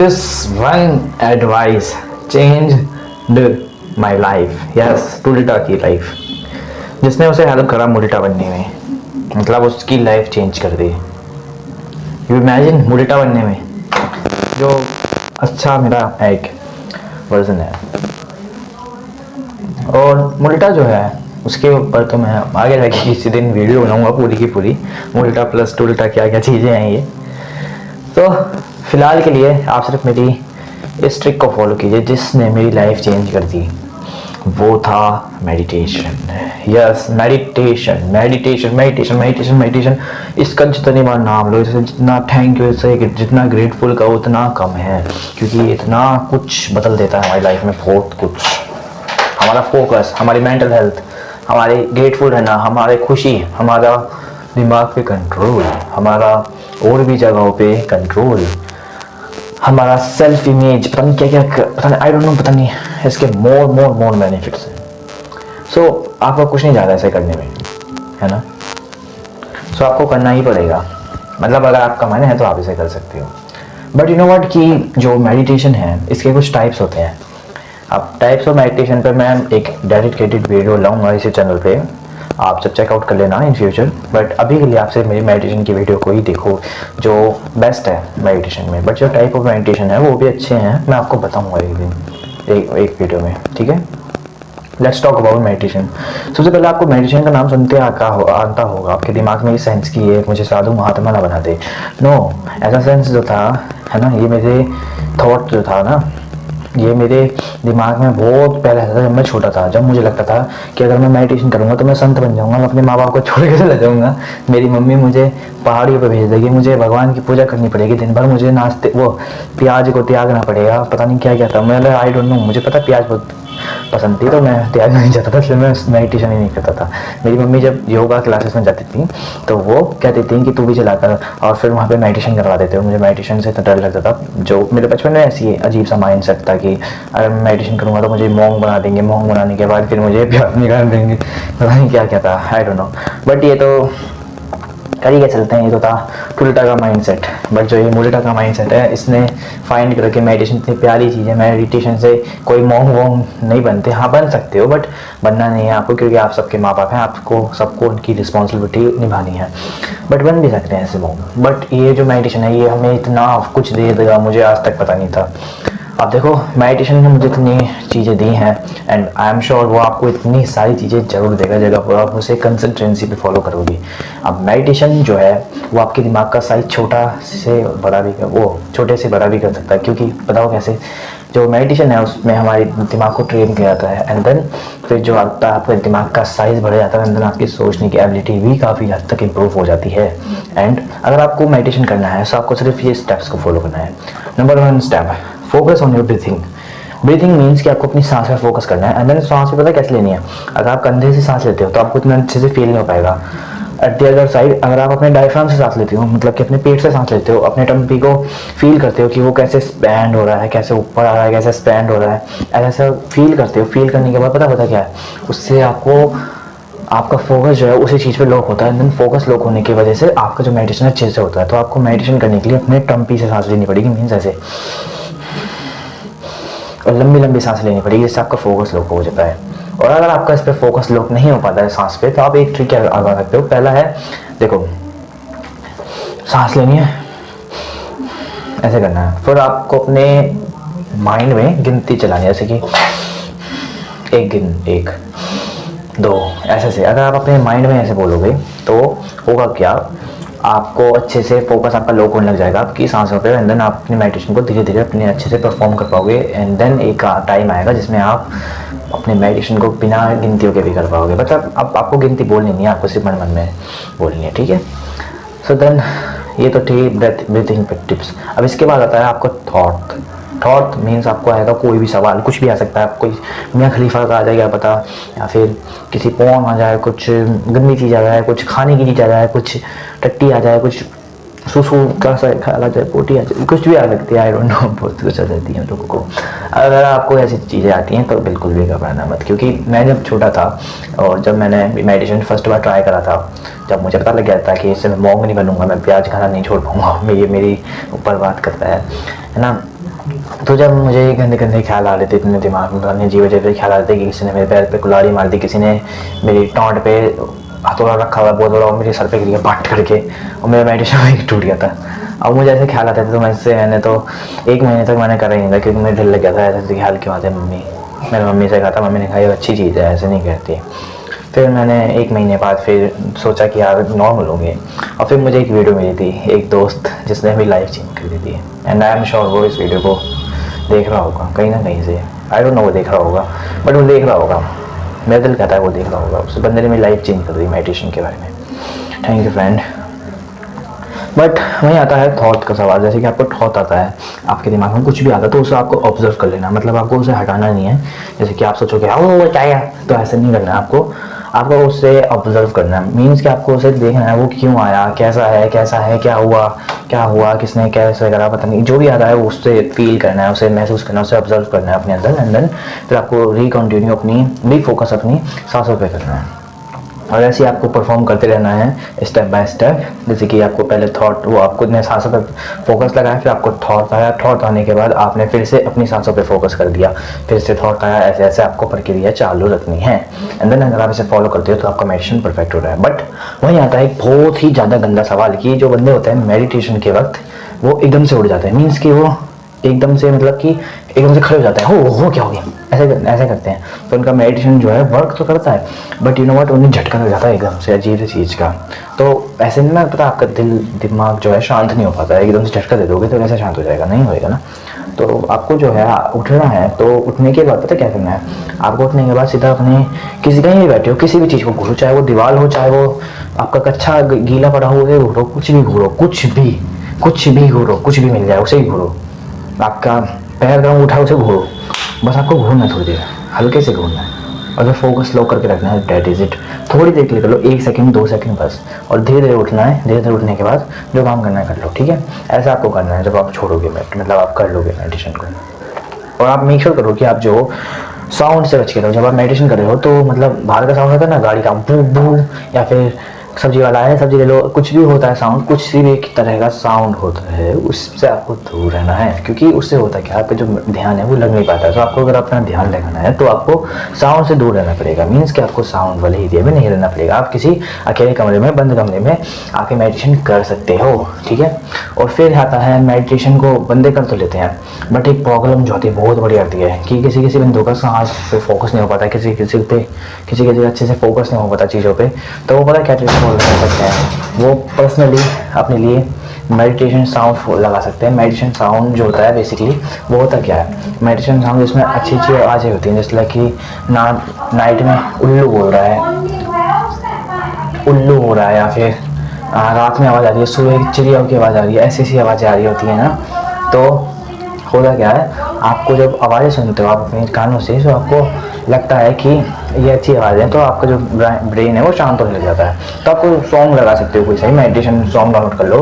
This one advice changed my life. Yes, टूलिटा की life, जिसने उसे हेल्प करा मुलिटा बनने में, मतलब उसकी लाइफ चेंज कर दी। यू इमेजिन मुलिटा बनने में, जो अच्छा मेरा एक वर्जन है। और मुलिटा जो है उसके ऊपर तो मैं आगे जाके किसी दिन वीडियो बनाऊंगा पूरी की पूरी, मुलिटा प्लस टूलिटा क्या क्या चीज़ें हैं ये। तो फिलहाल के लिए आप सिर्फ मेरी इस ट्रिक को फॉलो कीजिए जिसने मेरी लाइफ चेंज कर दी। वो था meditation. Yes, meditation meditation meditation meditation meditation. इसका जितनी बार नाम लो, जितना थैंक यू से जितना ग्रेटफुल का उतना कम है, क्योंकि इतना कुछ बदल देता है हमारी लाइफ में, बहुत कुछ। हमारा फोकस, हमारी मेंटल हेल्थ, हमारे ग्रेटफुल रहना, हमारे खुशी, हमारा दिमाग पे कंट्रोल, हमारा और भी जगहों पे कंट्रोल, हमारा सेल्फ इमेज, पता नहीं क्या क्या, पता नहीं, आई डोंट नो, पता नहीं, इसके मोर मोर मोर बेनिफिट्स हैं। सो आपको कुछ नहीं ज़्यादा ऐसे करने में, है ना। सो आपको करना ही पड़ेगा, मतलब अगर आपका मन है तो आप इसे कर सकते हो। बट यू नो व्हाट कि जो मेडिटेशन है इसके कुछ टाइप्स होते हैं। अब टाइप्स ऑफ मेडिटेशन पर मैं एक डेडिकेटेड वीडियो लाऊंगा इसी चैनल पे, आप सब चेकआउट कर लेना इन फ्यूचर। बट अभी के लिए आपसे मेरी मेडिटेशन की वीडियो को ही देखो जो बेस्ट है मेडिटेशन में। बट जो टाइप ऑफ मेडिटेशन है वो भी अच्छे हैं, मैं आपको बताऊंगा एक दिन एक वीडियो में, ठीक है। Let's talk about meditation. सबसे पहले आपको मेडिटेशन का नाम सुनते आता होगा आपके दिमाग में ये सेंस की है मुझे साधु महात्मा ना बना दे। नो, ऐसा सेंस जो था, है ना, ये मेरे थॉट जो था ना, ये मेरे दिमाग में बहुत पहले था जब मैं छोटा था। जब मुझे लगता था कि अगर मैं मेडिटेशन करूँगा तो मैं संत बन जाऊँगा, मैं अपने माँ बाप को छोड़ के चला जाऊँगा, मेरी मम्मी मुझे पहाड़ियों पे भेज देगी, मुझे भगवान की पूजा करनी पड़ेगी, दिन भर मुझे नाश्ते वो प्याज को त्यागना पड़ेगा, पता नहीं क्या क्या था। मैं आई डोंट नो, मुझे पता प्याज बहुत पसंद थी तो मैं त्यागना नहीं चाहता था, इसलिए मैं मेडिटेशन ही नहीं करता था। मेरी मम्मी जब योगा क्लासेस में जाती थी तो वो कहती थी कि तू भी चला कर, और फिर वहाँ पे मेडिटेशन करवा देते हो। मुझे मेडिटेशन से तो डर लगता था, जो मेरे बचपन में ऐसी अजीब सा माइंड सेट था कि अगर मैं मेडिटेशन करूँगा तो मुझे मोंग बना देंगे, मोंग बनाने के बाद फिर मुझे प्याज निकाल देंगे, पता नहीं क्या क्या था, आई डोंट नो। बट ये तो कर ही के चलते हैं, ये तो था टूलिटा का माइंडसेट। बट जो ये मुलिटा का माइंडसेट है इसने फाइंड करके मेडिटेशन इतनी प्यारी चीज़ है, मेडिटेशन से कोई मोंग वोंग नहीं बनते। हाँ, बन सकते हो बट बनना नहीं है आपको, क्योंकि आप सबके माँ बाप हैं, आपको सबको उनकी रिस्पॉन्सिबिलिटी निभानी है। बट बन भी सकते हैं ऐसे मोंग। बट ये जो मेडिटेशन है ये हमें इतना कुछ दे देगा, मुझे आज तक पता नहीं था। अब देखो, मेडिटेशन ने मुझे इतनी चीज़ें दी हैं एंड आई एम श्योर वो आपको इतनी सारी चीज़ें जरूर देगा जगह पर, आप उसे कंसिस्टेंसी पे फॉलो करोगे। अब मेडिटेशन जो है वो आपके दिमाग का साइज छोटे से बड़ा भी कर सकता है, क्योंकि बताओ कैसे। जो मेडिटेशन है उसमें हमारे दिमाग को ट्रेन किया जाता है एंड देन फिर जो आता है आपके दिमाग का साइज़ बढ़ जाता है एंड देन आपकी सोचने की एबिलिटी भी काफ़ी हद तक इम्प्रूव हो जाती है। एंड अगर आपको मेडिटेशन करना है तो आपको सिर्फ ये स्टेप्स को फॉलो करना है। Number 1 step, focus on your breathing. Breathing means कि आपको अपनी सांस पर फोकस करना है एंड देन सांस पे पता कैसे लेनी है। अगर आप कंधे से सांस लेते हो तो आपको इतना अच्छे से फील नहीं हो पाएगा। एट द अदर साइड अगर आप अपने डायफ्राम से सांस लेते हो, मतलब कि अपने पेट से सांस लेते हो, अपने टम्पी को फील करते हो कि वो कैसे स्पैंड हो रहा है, कैसे ऊपर आ रहा है, कैसे स्पैंड हो रहा है, ऐसा फील करते हो। फील करने के बाद पता होता क्या है, उससे आपका फोकस जो है उसी चीज़ पे लॉक होता है। देन फोकस लॉक होने की वजह से आपका जो मेडिटेशन अच्छे से होता है। तो आपको मेडिटेशन करने के लिए अपने टम्पी से सांस लेनी पड़ेगी, मीन्स ऐसे, और लंबी लंबी सांस लेनी पड़ेगी, जिससे आपका फोकस लॉक हो जाता है। और अगर आपका इस पर फोकस लॉक नहीं हो पाता है सांस पे, तो आप एक ट्रिक आगा सकते हो। पहला है, देखो, सांस लेनी है, ऐसे करना है, फिर आपको अपने माइंड में गिनती चलानी है, जैसे कि 1 2 ऐसे से। अगर आप अपने माइंड में ऐसे बोलोगे तो होगा क्या, आपको अच्छे से फोकस आपका लॉक होने लग जाएगा आपकी सांसों पे एंड देन आप अपनी मेडिटेशन को धीरे धीरे अपने अच्छे से परफॉर्म कर पाओगे। एंड देन एक टाइम आएगा जिसमें आप अपने मेडिटेशन को बिना गिनतियों के भी कर पाओगे। मतलब अब आपको गिनती बोलनी नहीं है, आपको सिर्फ मन में बोलनी है, ठीक है। सो देन ये तो ठीक ब्रीथिंग टिप्स। अब इसके बाद आता है आपको थॉट मीन्स आपको आएगा कोई भी सवाल, कुछ भी आ सकता है। कोई मियाँ खलीफा का आ जाएगा पता, या फिर किसी पोम आ जाए, कुछ गंदी चीज़ आ जाए, कुछ खाने की चीज़ आ जाए, कुछ टट्टी आ जाए, कुछ सुसु का ख्याल आ जाए, पोटी आ जाए, कुछ भी आ सकती है, आई डोंट नो, बहुत कुछ आ जाती है लोगों को। अगर आपको ऐसी चीज़ें आती हैं तो बिल्कुल भी घबराना मत, क्योंकि मैं जब छोटा था और जब मैंने मेडिटेशन फर्स्ट बार ट्राई करा था, जब मुझे पता लग गया था कि इससे मैं मोंग नहीं बनूंगा, मैं प्याज खाना नहीं छोड़ पाऊँगा, ये मेरी ऊपर बात करता है ना। तो जब मुझे गंदे गंदे ख्याल आ रहे थे इतने दिमाग में, अजीब अजीब ख्याल आ रहे थे कि किसी ने मेरे पैर पे कुल्हाड़ी मार दी, किसी ने मेरी टाँट पे हथौड़ा रखा हुआ बहुत बड़ा और मेरे सर पे गिर गया बाट करके, और मेरा मेडिटेशन वहीं टूट गया था। अब मुझे ऐसे ख्याल आते थे तो मैंने तो 1 महीने तक मैंने करा ही नहीं था, क्योंकि मुझे डर लग गया था ऐसे ख्याल क्यों आते हैं। मैंने मम्मी से कहा था, मम्मी ने कहा ये अच्छी चीज़ है, ऐसे नहीं कहती। फिर मैंने 1 महीने बाद फिर सोचा कि यार नॉर्मल हो गए, और फिर मुझे एक वीडियो मिली थी एक दोस्त जिसने मेरी लाइफ चेंज कर दी थी। एंड आई एम श्योर वो इस वीडियो को देख रहा होगा कहीं ना कहीं से, आई डोंट नो वो देख रहा होगा, बट वो देख रहा होगा, मेरा दिल कहता है वो देख रहा होगा। उस बंदे ने मेरी लाइफ चेंज कर दी मेडिटेशन के बारे में। Thank you friend. बट वहीं आता है थॉट का सवाल। जैसे कि आपको थॉट आता है, आपके दिमाग में कुछ भी आता है तो उसे आपको ऑब्जर्व कर लेना, मतलब आपको उसे हटाना नहीं है। जैसे कि आप सोचोगे हाँ वो क्या, तो ऐसे नहीं करना है आपको उससे ऑब्जर्व करना है। मीन्स कि आपको उसे देखना है वो क्यों आया, कैसा है, क्या हुआ, किसने कैसे करा, पता नहीं, जो भी आता है उससे फील करना है, उसे महसूस करना है, उसे ऑब्जर्व करना है अपने अंदर। एंड देन फिर आपको रिकंटिन्यू अपनी फोकस अपनी सांसों पे करना है, और ऐसे ही आपको परफॉर्म करते रहना है स्टेप बाय स्टेप। जैसे कि आपको पहले थॉट, वो आपको ने सांसों पे फोकस लगाया, फिर आपको थॉट आया, थॉट आने के बाद आपने फिर से अपनी सांसों पे फोकस कर दिया, फिर से थॉट आया, ऐसे ऐसे आपको प्रक्रिया चालू रखनी है। एंड देन अगर आप इसे फॉलो करते हो तो आपका मेडिटेशन परफेक्ट हो रहा है। बट वहीं आता है एक बहुत ही ज़्यादा गंदा सवाल कि जो बंदे होते हैं मेडिटेशन के वक्त वो एकदम से उड़ जाते हैं। मीन्स कि वो एकदम से, मतलब कि एकदम से खड़े हो जाते हैं, हो क्या हो गया, ऐसे करते हैं। तो उनका मेडिटेशन जो है वर्क तो करता है, बट यू नो व्हाट, उन्हें झटका लग जाता है एकदम से अजीब सी चीज़ का। तो ऐसे में ना पता, आपका दिमाग जो है शांत नहीं हो पाता है। एकदम से झटका दे दोगे तो कैसे शांत हो जाएगा, नहीं होएगा ना। तो आपको जो है उठना है, तो उठने के बाद पता क्या करना है आपको। उठने के बाद सीधा अपने कहीं भी बैठे हो, किसी भी चीज़ को घूरो, चाहे वो दीवार हो, चाहे वो आपका कच्चा गीला पड़ा हो, घूरो, कुछ भी घूरो, कुछ भी घूरो, कुछ भी मिल जाए उसे ही घूरो। आपका पैर गर्म उठा उसे घूरो, बस आपको घूरना है, थोड़ी देर हल्के से घूरना है, और फिर फोकस लो करके रखना है, डेट इज इट। थोड़ी देर के लिए कर लो, 1 सेकंड 2 सेकंड बस, और धीरे धीरे उठना है। धीरे धीरे उठने के बाद जो काम करना है कर लो, ठीक है। ऐसा आपको करना है जब आप छोड़ोगे मतलब आप कर लोगे मेडिटेशन को। और आप मेक श्योर करो कि आप जो साउंड से बच के रहो। जब आप मेडिटेशन कर रहे हो तो मतलब बाहर का साउंड होता है ना, गाड़ी का बू बू, या फिर सब्जी वाला है सब्जी ले लो, कुछ भी होता है साउंड, कुछ भी एक तरह का साउंड होता है, उससे आपको दूर रहना है। क्योंकि उससे होता क्या है, आपका जो ध्यान है वो लग नहीं पाता है। तो आपको अगर अपना ध्यान लगाना है तो आपको साउंड से दूर रहना पड़ेगा। मीन्स कि आपको साउंड वाले एरिया में नहीं रहना पड़ेगा, आप किसी अकेले कमरे में, बंद कमरे में आके मेडिटेशन कर सकते हो, ठीक है। और फिर आता है मेडिटेशन को बंदे कर तो लेते हैं, बट एक प्रॉब्लम जो आती है बहुत बड़ी आती है कि किसी बंदों का सांस पे फोकस नहीं हो पाता, किसी पे अच्छे से फोकस नहीं हो पाता चीज़ों पे। तो वो पता क्या फॉलो कर सकते हैं, वो पर्सनली अपने लिए मेडिटेशन साउंड लगा सकते हैं। मेडिटेशन साउंड जो होता है बेसिकली वो होता क्या है, मेडिटेशन साउंड जिसमें अच्छी आवाज़ें होती हैं, जैसे कि नाइट में उल्लू बोल रहा है, उल्लू हो रहा है, या फिर रात में आवाज़ आ रही है, सुबह चिड़ियों की आवाज़ आ रही है, ऐसी आवाज़ें आ रही होती हैं ना। तो होता क्या है, आपको जब आवाज़ें सुनते हो आप अपने कानों से, तो आपको लगता है कि ये अच्छी आवाज़ है, तो आपका जो ब्रेन है वो शांत होने लग जाता है। तो आपको सॉन्ग लगा सकते हो, कोई सही मेडिटेशन सॉन्ग डाउनलोड कर लो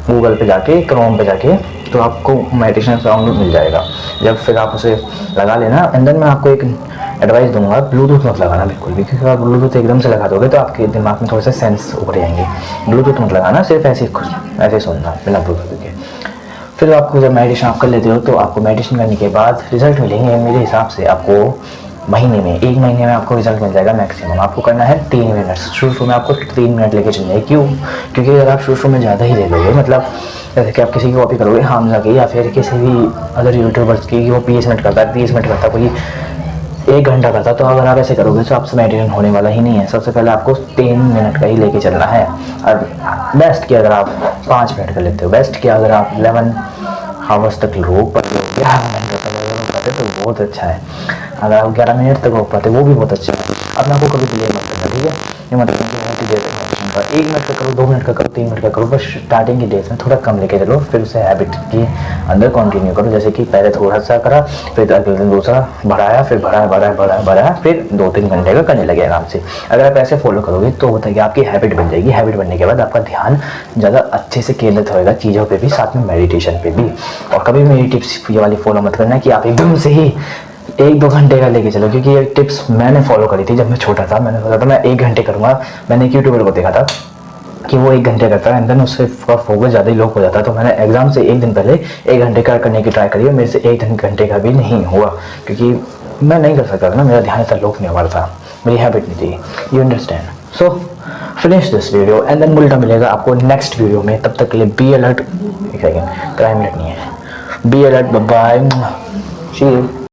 गूगल पे जाके, क्रोम पे जाके, तो आपको मेडिटेशन सॉन्ग मिल जाएगा। जब फिर आप उसे लगा लेना। एंड देन मैं आपको एक एडवाइस दूंगा, ब्लूटूथ मत लगाना बिल्कुल भी, क्योंकि आप ब्लूटूथ एकदम से लगा दोगे तो आपके दिमाग में थोड़े से सेंस उभर जाएंगे। ब्लूटूथ मत लगाना, सिर्फ ऐसे सुनना बिना ब्लूटूथ के। फिर आपको जब मेडिटेशन आप कर लेते हो तो आपको मेडिटेशन करने के बाद रिजल्ट मिलेंगे। मेरे हिसाब से आपको महीने में, 1 महीने में आपको रिजल्ट मिल जाएगा मैक्सिमम। आपको करना है 3 मिनट, शुरू में आपको 3 मिनट लेके चलना। क्यों? क्योंकि अगर आप शुरू में ज़्यादा ही ले लोगे, मतलब जैसे कि आप किसी की कॉपी करोगे हामजा की, या फिर किसी भी अदर यूट्यूबर्स की, वो 20 मिनट करता है, 30 मिनट करता है, कोई 1 घंटा करता, तो अगर आप ऐसे करोगे तो आपसे मेडिटेशन होने वाला ही नहीं है। सबसे पहले आपको 3 मिनट का ही लेके चलना है। और बेस्ट किया अगर आप 5 मिनट कर लेते हो, बेस्ट किया अगर आप 11 आवर्स तक रोक पाते हो, 11 घंटे तक अगर रोक पाते तो बहुत अच्छा है। अगर आप 11 मिनट तक रोक पाते वो भी बहुत अच्छा है। अपने आपको कभी डिले मत करना, ठीक है। ये मतलब कि देर तक मेडिटेशन का 1 मिनट का करो, 2 मिनट का करो, 3 मिनट का करो, बस स्टार्टिंग के डेज में थोड़ा कम लेके चलो, फिर उसे हैबिट के अंदर कंटिन्यू करो। जैसे कि पहले थोड़ा सा करा, फिर अगले दिन दूसरा बढ़ाया, फिर बढ़ाया, फिर 2-3 घंटे का करने लगे आराम से। अगर आप ऐसे फॉलो करोगे तो होता है कि आपकी हैबिट बन जाएगी। हैबिट बनने के बाद आपका ध्यान ज़्यादा अच्छे से केंद्रित होएगा चीज़ों पे भी, साथ में मेडिटेशन पे भी। और कभी मेरी टिप्स ये वाली फॉलो मत करना कि आप एकदम से ही 1-2 घंटे का लेके चलो, क्योंकि ये टिप्स मैंने फॉलो करी थी जब मैं छोटा था। मैंने सोचा था मैं 1 घंटे करूँगा। मैंने एक यूट्यूबर को देखा था, कि वो 1 घंटे करता है एंड देन उससे फोकस ज़्यादा ही लो हो जाता है। तो मैंने एग्ज़ाम से 1 दिन पहले 1 घंटे का करने की ट्राई करी और मेरे से 1 घंटे का भी नहीं हुआ, क्योंकि मैं नहीं कर सकता था ना, मेरा ध्यान इतना लो नहीं हो रहा था, मेरी हैबिट नहीं थी, you understand. So finish this video and then उल्टा मिलेगा आपको नेक्स्ट वीडियो में। तब तक के लिए बी अलर्ट, एक सेकेंड, क्राइम अलर्ट नहीं है, be alert, bye, see you.